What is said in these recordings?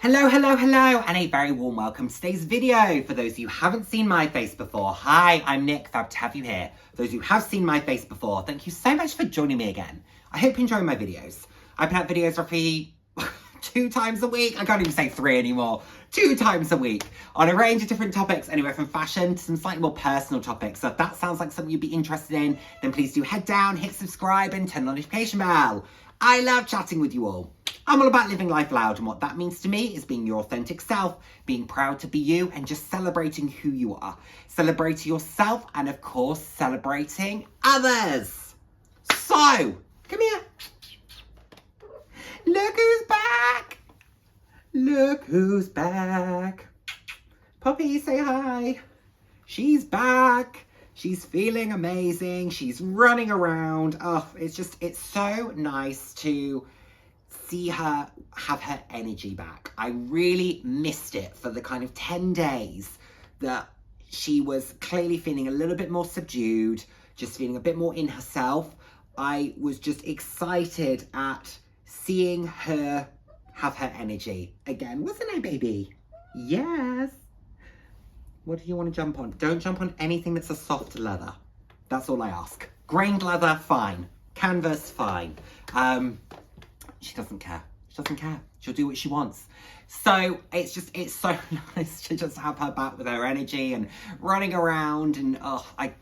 Hello, and a very warm welcome to today's video. For those of you who haven't seen my face before, hi, I'm Nick, glad to have you here. For those of you who have seen my face before, thank you so much for joining me again. I hope you enjoy my videos. I put out videos roughly 2 times a week. I can't even say 3 anymore. 2 times a week on a range of different topics, anywhere from fashion to some slightly more personal topics. So if that sounds like something you'd be interested in, then please do head down, hit subscribe and turn the notification bell. I love chatting with you all. I'm all about living life loud, and what that means to me is being your authentic self, being proud to be you, and just celebrating who you are. Celebrating yourself, and of course, celebrating others. So, come here. Look who's back. Look who's back. Poppy, say hi. She's back. She's feeling amazing. She's running around. Oh, it's so nice to see her have her energy back. I really missed it for the kind of 10 days that she was clearly feeling a little bit more subdued, just feeling a bit more in herself. I was just excited at seeing her have her energy again. Wasn't I, baby? Yes. What do you want to jump on? Don't jump on anything that's a soft leather. That's all I ask. Grained leather, fine. Canvas, fine. She doesn't care. She doesn't care. She'll do what she wants. So it's so nice to just have her back with her energy and running around, and I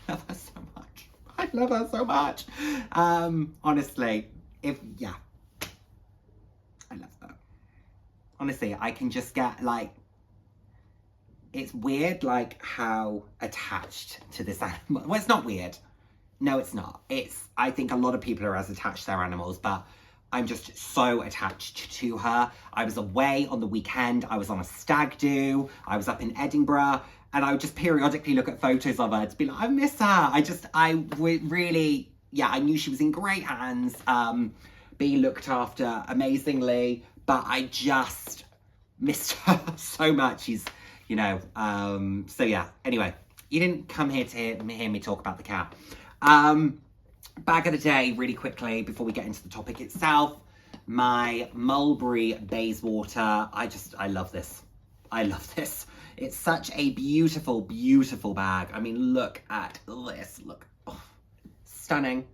love her so much. I love her so much. Honestly, I love her. Honestly, I can just get like, it's weird like how attached to this animal. Well, it's not weird. No, it's not. I think a lot of people are as attached to their animals, but I'm just so attached to her. I was away on the weekend. I was on a stag do. I was up in Edinburgh, and I would just periodically look at photos of her to be like, I miss her. I knew she was in great hands, being looked after amazingly, but I just missed her so much. So yeah, anyway, you didn't come here to hear me talk about the cat. Bag of the day, really quickly, before we get into the topic itself. My Mulberry Bayswater. I love this. I love this. It's such a beautiful, beautiful bag. I mean, look at this. Look. Oh, stunning.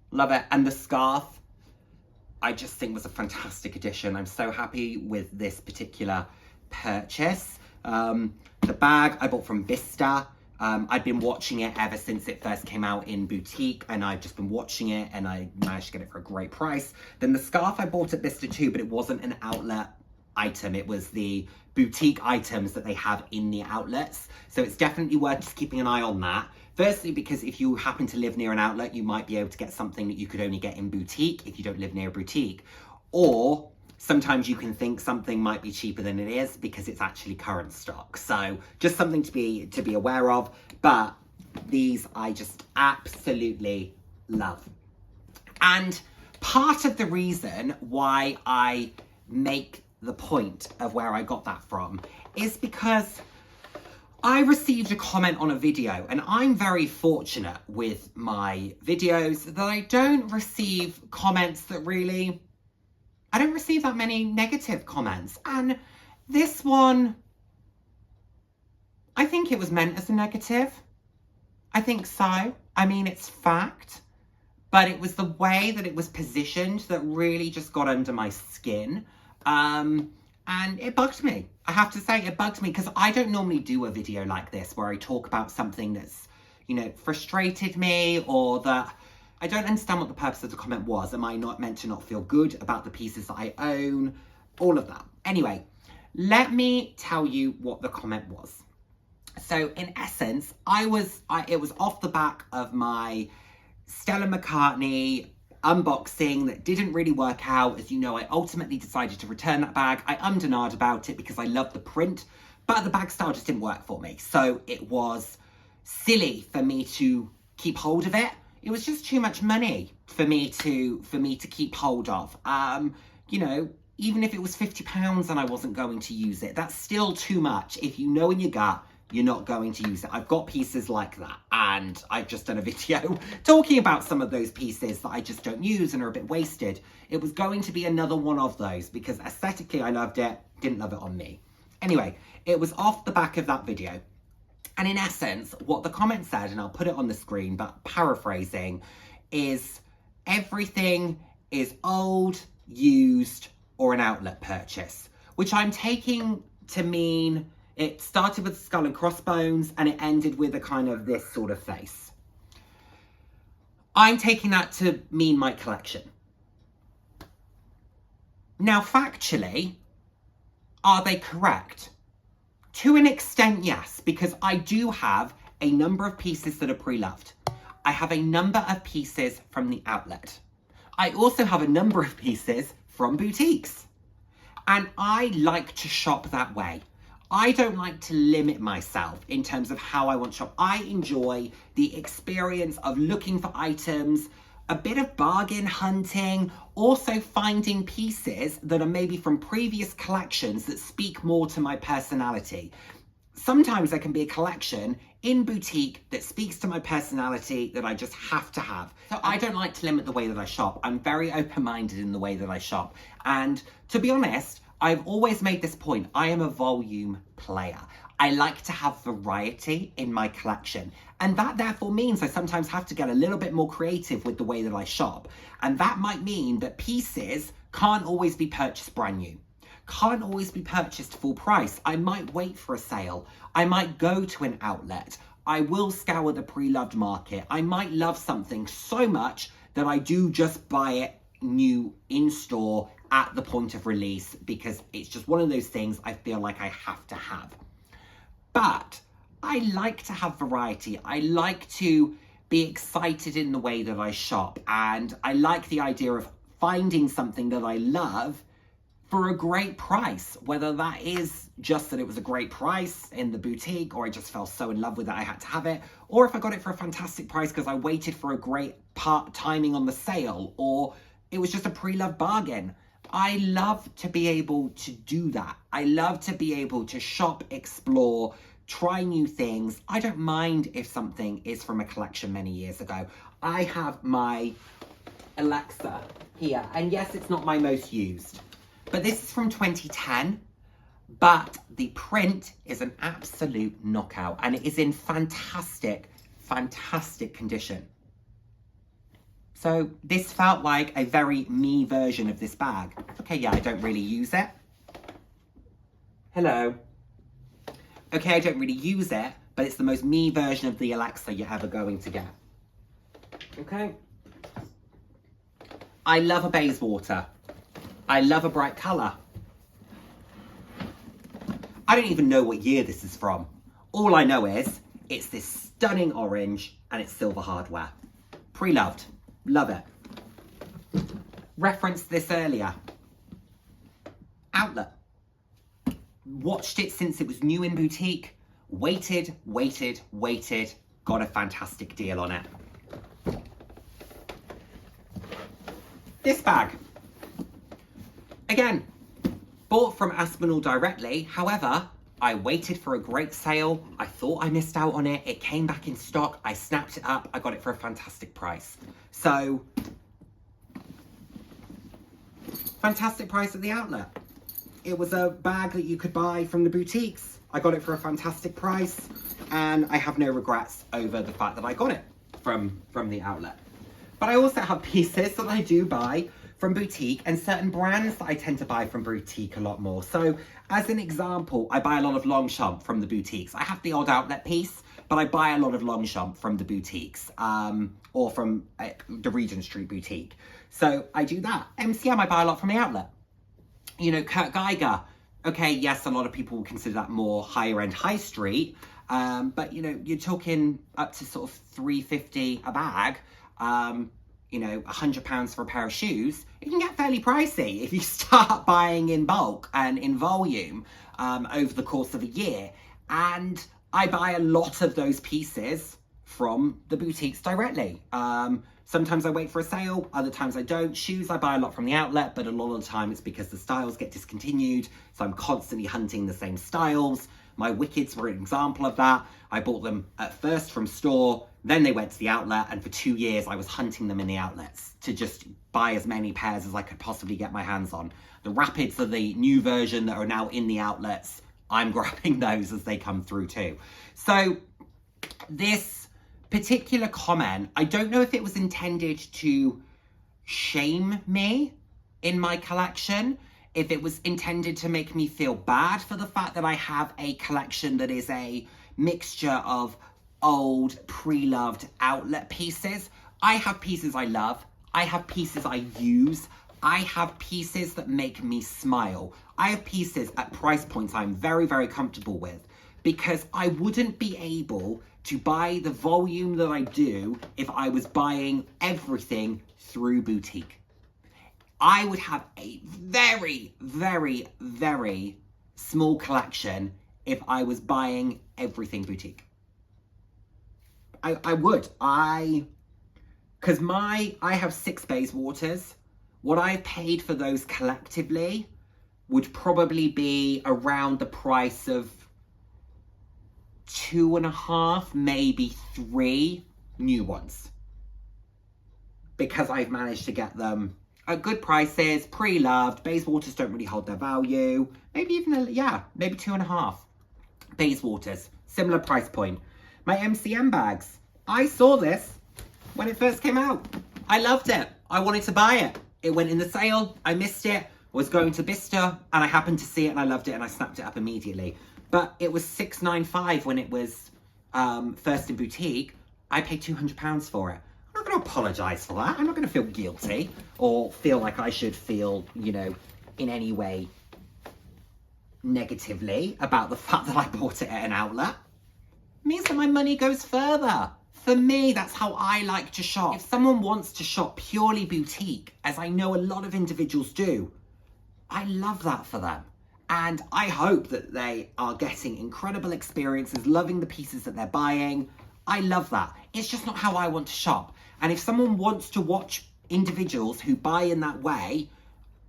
Love it. And the scarf, I just think was a fantastic addition. I'm so happy with this particular purchase. The bag I bought from Vista. I'd been watching it ever since it first came out in boutique, and I've just been watching it, and I managed to get it for a great price. Then the scarf I bought at Vista too, but it wasn't an outlet item. It was the boutique items that they have in the outlets. So it's definitely worth just keeping an eye on that. Firstly, because if you happen to live near an outlet, you might be able to get something that you could only get in boutique if you don't live near a boutique. Or sometimes you can think something might be cheaper than it is because it's actually current stock. So just something to be aware of. But these I just absolutely love. And part of the reason why I make the point of where I got that from is because I received a comment on a video, and I'm very fortunate with my videos that I don't receive comments that really... I don't receive that many negative comments, and this one, I think it was meant as a negative. I think so. I mean, it's fact, but it was the way that it was positioned that really just got under my skin, and it bugged me. I have to say, it bugged me, because I don't normally do a video like this where I talk about something that's, frustrated me, or that... I don't understand what the purpose of the comment was. Am I not meant to not feel good about the pieces that I own? All of that. Anyway, let me tell you what the comment was. So in essence, it was off the back of my Stella McCartney unboxing that didn't really work out. As you know, I ultimately decided to return that bag. I ummed and ahed about it because I love the print, but the bag style just didn't work for me. So it was silly for me to keep hold of it. It was just too much money for me to keep hold of. Even if it was £50 and I wasn't going to use it, that's still too much. If you know in your gut, you're not going to use it. I've got pieces like that, and I've just done a video talking about some of those pieces that I just don't use and are a bit wasted. It was going to be another one of those because aesthetically I loved it, didn't love it on me. Anyway, it was off the back of that video. And in essence, what the comment said, and I'll put it on the screen, but paraphrasing, is everything is old, used, or an outlet purchase, which I'm taking to mean it started with skull and crossbones and it ended with a kind of this sort of face. I'm taking that to mean my collection. Now, factually, are they correct? To an extent, yes, because I do have a number of pieces that are pre-loved. I have a number of pieces from the outlet. I also have a number of pieces from boutiques. And I like to shop that way. I don't like to limit myself in terms of how I want to shop. I enjoy the experience of looking for items, a bit of bargain hunting, also finding pieces that are maybe from previous collections that speak more to my personality. Sometimes there can be a collection in boutique that speaks to my personality that I just have to have. So I don't like to limit the way that I shop. I'm very open-minded in the way that I shop. And to be honest, I've always made this point. I am a volume player. I like to have variety in my collection. And that therefore means I sometimes have to get a little bit more creative with the way that I shop. And that might mean that pieces can't always be purchased brand new. Can't always be purchased full price. I might wait for a sale. I might go to an outlet. I will scour the pre-loved market. I might love something so much that I do just buy it new in store at the point of release because it's just one of those things I feel like I have to have. But I like to have variety. I like to be excited in the way that I shop, and I like the idea of finding something that I love for a great price, whether that is just that it was a great price in the boutique or I just fell so in love with it I had to have it, or if I got it for a fantastic price because I waited for a great timing on the sale, or it was just a pre-loved bargain. I love to be able to do that. I love to be able to shop, explore, try new things. I don't mind if something is from a collection many years ago. I have my Alexa here, and yes, it's not my most used, but this is from 2010, but the print is an absolute knockout and it is in fantastic, fantastic condition. So this felt like a very me version of this bag. Okay, yeah, I don't really use it. Hello. Okay, I don't really use it, but it's the most me version of the Alexa you're ever going to get. Okay. I love a Bayswater. I love a bright colour. I don't even know what year this is from. All I know is it's this stunning orange and it's silver hardware. Pre-loved. Love it. Referenced this earlier. Outlet. Watched it since it was new in boutique. Waited. Got a fantastic deal on it. This bag. Again, bought from Aspinall directly. However, I waited for a great sale. I thought I missed out on it. It came back in stock. I snapped it up. I got it for a fantastic price. So, fantastic price at the outlet. It was a bag that you could buy from the boutiques. I got it for a fantastic price, and I have no regrets over the fact that I got it from the outlet. But I also have pieces that I do buy from boutique and certain brands that I tend to buy from boutique a lot more. So as an example, I buy a lot of Longchamp from the boutiques. I have the odd outlet piece, but I buy a lot of Longchamp from the boutiques or from the Regent Street boutique. So I do that. MCM, I buy a lot from the outlet. You know, Kurt Geiger. Okay, yes, a lot of people will consider that more higher end high street. But, you know, you're talking up to sort of $3.50 a bag. You know, £100 for a pair of shoes, it can get fairly pricey if you start buying in bulk and in volume over the course of a year. And I buy a lot of those pieces from the boutiques directly. Sometimes I wait for a sale, other times I don't. Shoes I buy a lot from the outlet, but a lot of the time it's because the styles get discontinued, so I'm constantly hunting the same styles. My Wickeds were an example of that. I bought them at first from store, then they went to the outlet, and for 2 years I was hunting them in the outlets to just buy as many pairs as I could possibly get my hands on. The Rapids are the new version that are now in the outlets. I'm grabbing those as they come through too. So this particular comment, I don't know if it was intended to shame me in my collection, if it was intended to make me feel bad for the fact that I have a collection that is a mixture of old, pre-loved outlet pieces. I have pieces I love. I have pieces I use. I have pieces that make me smile. I have pieces at price points I'm very, very comfortable with, because I wouldn't be able to buy the volume that I do if I was buying everything through boutique. I would have a very, very, very small collection if I was buying everything boutique. I would. Because I have 6 Bayswaters. What I paid for those collectively would probably be around the price of 2.5, maybe 3 new ones. Because I've managed to get them at good prices, pre-loved. Bayswaters don't really hold their value. Maybe even, maybe 2.5. Bayswaters, similar price point. My MCM bags. I saw this when it first came out. I loved it. I wanted to buy it. It went in the sale. I missed it. Was going to Bicester and I happened to see it and I loved it and I snapped it up immediately. But it was $6.95 when it was first in boutique. I paid £200 for it. I'm not going to apologise for that. I'm not going to feel guilty or feel like I should feel, in any way negatively about the fact that I bought it at an outlet. It means that my money goes further. For me, that's how I like to shop. If someone wants to shop purely boutique, as I know a lot of individuals do, I love that for them. And I hope that they are getting incredible experiences, loving the pieces that they're buying. I love that. It's just not how I want to shop. And if someone wants to watch individuals who buy in that way,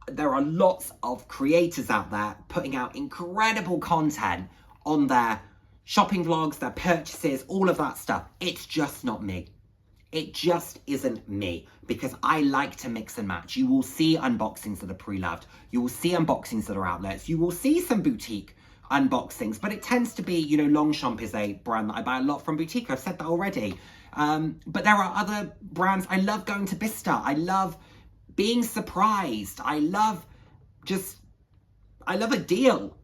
there are lots of creators out there putting out incredible content on their shopping vlogs, their purchases, all of that stuff. It's just not me. It just isn't me, because I like to mix and match. You will see unboxings that are pre-loved. You will see unboxings that are outlets. You will see some boutique unboxings, but it tends to be, Longchamp is a brand that I buy a lot from boutique. I've said that already. But there are other brands. I love going to Bicester. I love being surprised. I love a deal.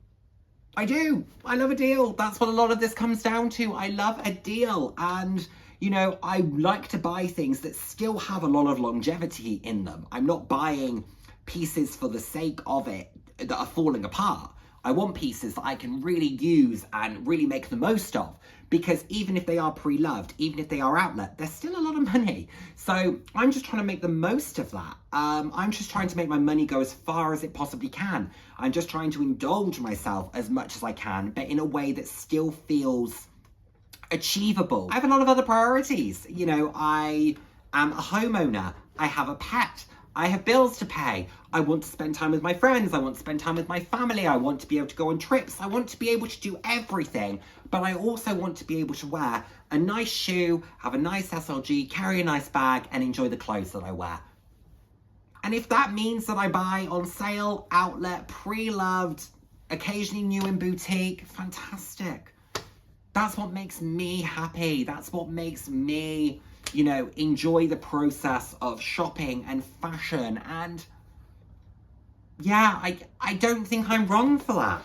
I do. I love a deal. That's what a lot of this comes down to. I love a deal. And, I like to buy things that still have a lot of longevity in them. I'm not buying pieces for the sake of it that are falling apart. I want pieces that I can really use and really make the most of, because even if they are pre-loved, even if they are outlet, they're still a lot of money. So I'm just trying to make the most of that. I'm just trying to make my money go as far as it possibly can. I'm just trying to indulge myself as much as I can, but in a way that still feels achievable. I have a lot of other priorities. I am a homeowner. I have a pet. I have bills to pay. I want to spend time with my friends. I want to spend time with my family. I want to be able to go on trips. I want to be able to do everything. But I also want to be able to wear a nice shoe, have a nice SLG, carry a nice bag, and enjoy the clothes that I wear. And if that means that I buy on sale, outlet, pre-loved, occasionally new in boutique, fantastic. That's what makes me happy. That's what makes me, enjoy the process of shopping and fashion. And yeah, I don't think I'm wrong for that.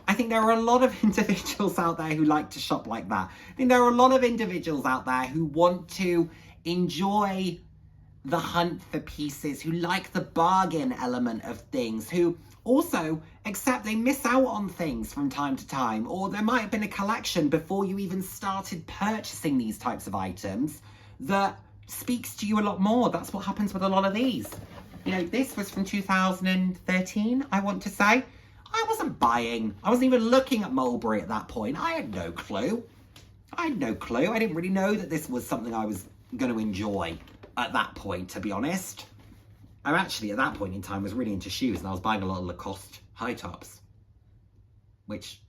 I think there are a lot of individuals out there who like to shop like that. I think there are a lot of individuals out there who want to enjoy the hunt for pieces, who like the bargain element of things, who also accept they miss out on things from time to time, or there might have been a collection before you even started purchasing these types of items that speaks to you a lot more. That's what happens with a lot of these. This was from 2013, I want to say. I wasn't even looking at Mulberry at that point. I had no clue. I didn't really know that this was something I was going to enjoy at that point, to be honest. I actually, at that point in time, was really into shoes, and I was buying a lot of Lacoste high tops, which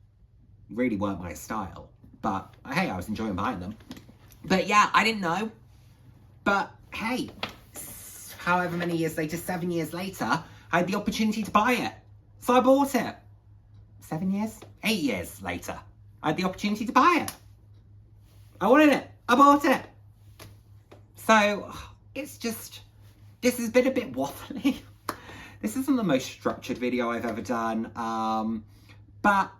really weren't my style. But hey, I was enjoying buying them. But yeah, I didn't know. But hey, however many years later, 7 years later, I had the opportunity to buy it. So I bought it. 7 years? 8 years later, I had the opportunity to buy it. I wanted it. I bought it. So it's just, this has been a bit waffly. This isn't the most structured video I've ever done. But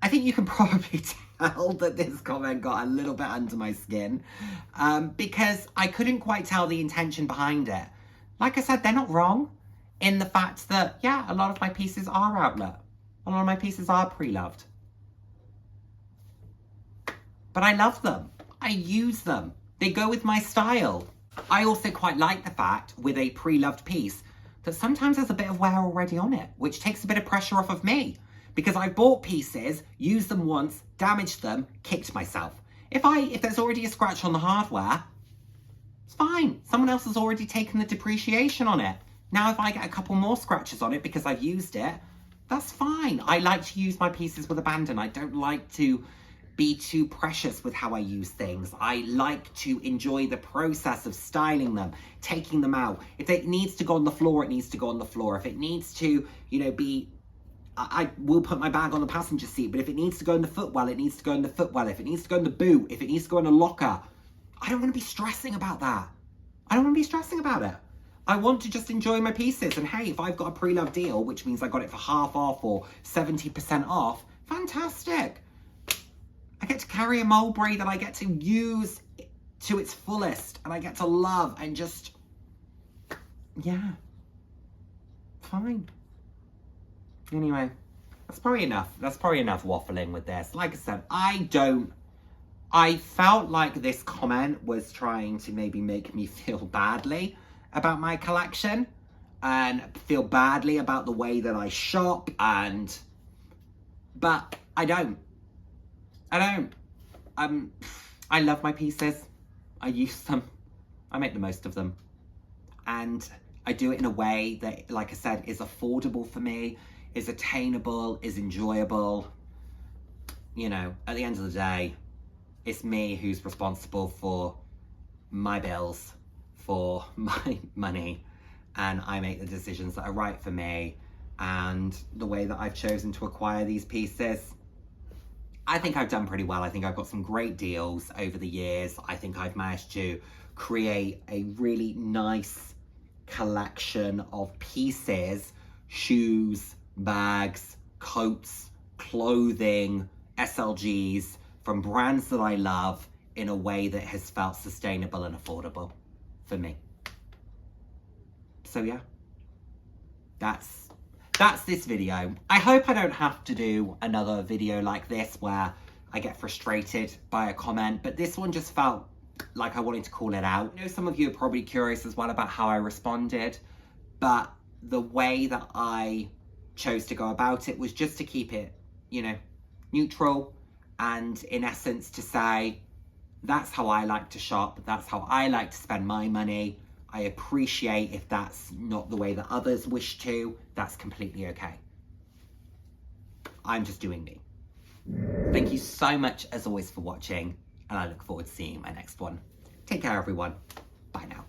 I think you can probably tell that this comment got a little bit under my skin, because I couldn't quite tell the intention behind it. Like I said, they're not wrong in the fact that, yeah, a lot of my pieces are outlet. A lot of my pieces are pre-loved. But I love them. I use them. They go with my style. I also quite like the fact with a pre-loved piece that sometimes there's a bit of wear already on it, which takes a bit of pressure off of me. Because I bought pieces, used them once, damaged them, kicked myself. If there's already a scratch on the hardware, it's fine. Someone else has already taken the depreciation on it. Now if I get a couple more scratches on it because I've used it, that's fine. I like to use my pieces with abandon. I don't like to be too precious with how I use things. I like to enjoy the process of styling them, taking them out. If it needs to go on the floor, it needs to go on the floor. If it needs to, be... I will put my bag on the passenger seat, but if it needs to go in the footwell, it needs to go in the footwell. If it needs to go in the boot, if it needs to go in a locker, I don't want to be stressing about that. I don't want to be stressing about it. I want to just enjoy my pieces. And hey, if I've got a pre-loved deal, which means I got it for half off or 70% off, fantastic. I get to carry a mulberry that I get to use to its fullest and I get to love and just, yeah, fine. Anyway, that's probably enough. That's probably enough waffling with this. Like I said, I felt like this comment was trying to maybe make me feel badly about my collection and feel badly about the way that I shop but I don't. I love my pieces. I use them. I make the most of them. And I do it in a way that, like I said, is affordable for me, is attainable, is enjoyable. At the end of the day, it's me who's responsible for my bills, for my money, and I make the decisions that are right for me. And the way that I've chosen to acquire these pieces, I think I've done pretty well. I think I've got some great deals over the years. I think I've managed to create a really nice collection of pieces, shoes, bags, coats, clothing, SLGs from brands that I love in a way that has felt sustainable and affordable for me. So yeah, that's this video. I hope I don't have to do another video like this where I get frustrated by a comment, but this one just felt like I wanted to call it out. I know some of you are probably curious as well about how I responded, but the way that I chose to go about it was just to keep it, neutral, and in essence to say, that's how I like to shop, that's how I like to spend my money. I appreciate if that's not the way that others wish to, that's completely okay. I'm just doing me. Thank you so much as always for watching, and I look forward to seeing you in my next one. Take care everyone. Bye now.